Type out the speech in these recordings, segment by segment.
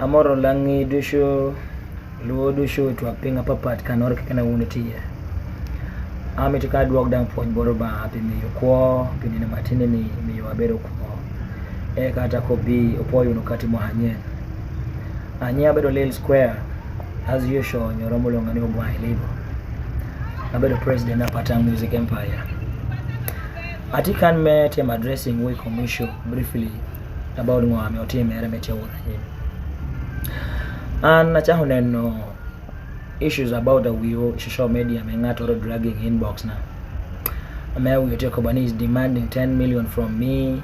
amoro langi dusho luo dusho to apinga papat kanor kana unity ami to ka duok dang pon boro ba api mi ko pinina matine ni mi wabero ko e kata ko bi opoyo no kati mo hanye anya bedo Lil Square as usual nyoromo longa ni obwa ilebo abedo president na Patang Music Empire. Atikan me team addressing we commission briefly about ngwa me otim ere metia wona yin. And na chaho no issues about the we social media me ngato dragging inbox na. Ame we Jacobani is demanding 10 million from me.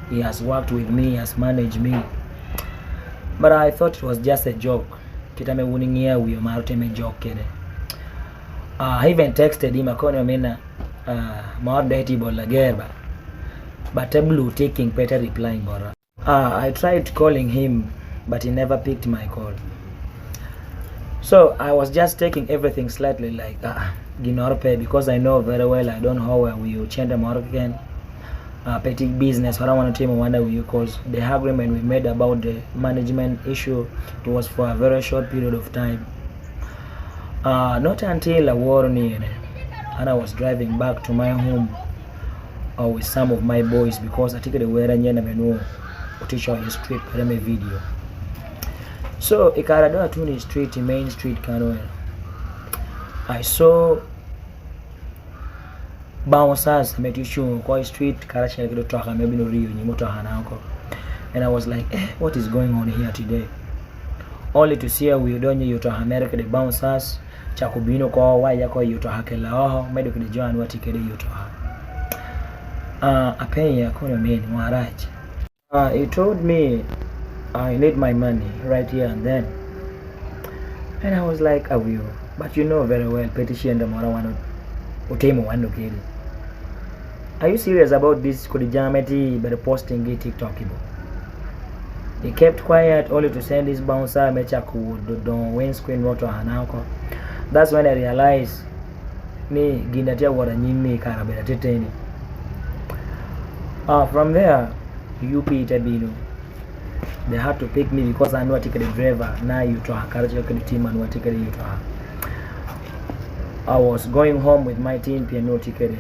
He has worked with me, he has managed me. But I thought it was just a joke. Kitame wuningia we marote me joke kede. I even texted him akoni mena more dateable lagerba, but a blue taking better replying bora. I tried calling him, but he never picked my call. So I was just taking everything slightly like Ginorpe, because I know very well I don't know how we change the Morgan petty business. I don't want to tell you wonder we, because the agreement we made about the management issue, it was for a very short period of time. Not until a war near, and I was driving back to my home with some of my boys, because I think they were in Yemen teacher on the street for me video. So Ikarado Atuni Street, Main Street Kanoe. I saw bouncers met you show quite street Karacha truck and maybe no Rio Nimoto Hanako. And I was like, what is going on here today? Only to see we don't you to America the bouncers. Chakubino ko wa yako yuto hakela oho medo kide joan watikede yuto ha apenya kono meni mwaraji. He told me I need my money right here and then, and I was like, I will, but you know very well petition the mora wano utemo wano kili. Are you serious about this kudijameti by the posting it TikTok ibo? He kept quiet only to send this bouncer mecha ku don windscreen motor hanako. That's when I realized ni ginatia wara nyimi karabela teteni. From there, UP itabino. They had to pick me because I know I take the driver. Now you to Hakaraja the team and what take you to her. I was going home with my team piano ticket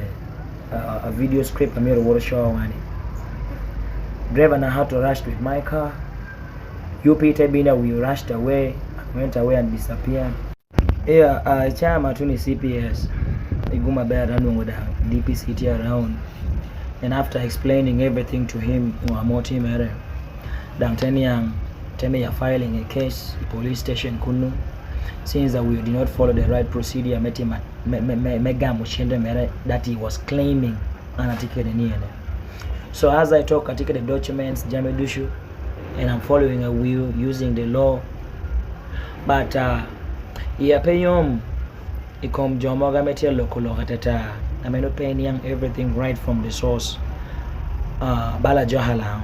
a video script I made a water show one. Driver and I had to rush with my car. UP itabino, we rushed away, went away and disappeared. Yeah, chama tuni CPS iguma bear running with the DPCT around, and after explaining everything to him more team ere dang teniang teme ya filing a case police station kunu, since that we did not follow the right procedure metima mega mushende mere that he was claiming anatikede niene. So as I talk I take the documents jamedushu, and I'm following a will using the law, but Yapayom ikom jomoga metia lokolo katata. I may not pay young everything right from the source. Bala Johala.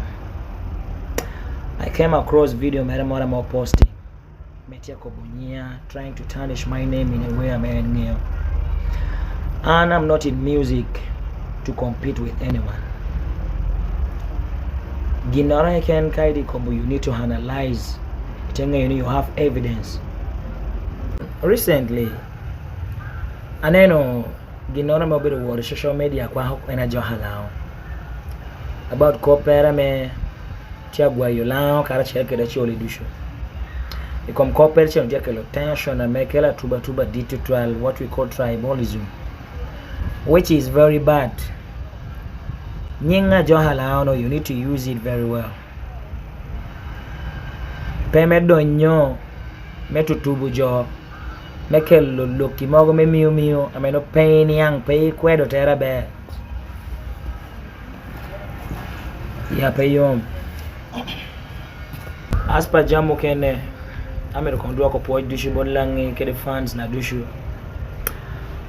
I came across video Meramora more posting. Metia Kobunia trying to tarnish my name in a way I may kneel. And I'm not in music to compete with anyone. Ginara can kaidi kobu, you need to analyze. You have evidence. Recently, aneno ginora mobile war social media kwa hoko enajo halao about kopera me tiagwa yolao karacha yake da choli dusho ikom kopera che ndia kelo tension na mekela tuba digital what we call tribalism, which is very bad. Nyinga jo halao no, you need to use it very well. Peme donyo metutubu jo mekel loki mogo me miu ameno pain yang pay kwedo tera be ya payom aspa jamu kene amero kondua ko po dushu bon langi kede fans na dushu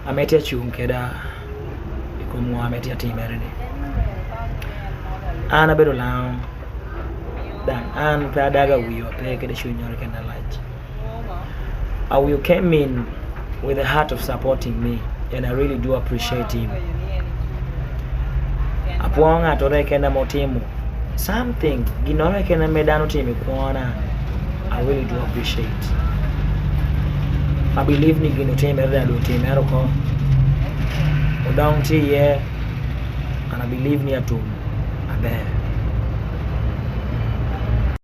ametia chum keda ikomo ametia timerede ana bedo lang dan an pa daga wiyo pe kede shunyor kena laj. You came in with a heart of supporting me, and I really do appreciate him. Apuanga tore kena motimu something ginora kena medano timi kuona I really do appreciate. I believe ni gino team every do team eroko. O down here and I believe ni atum. Abe.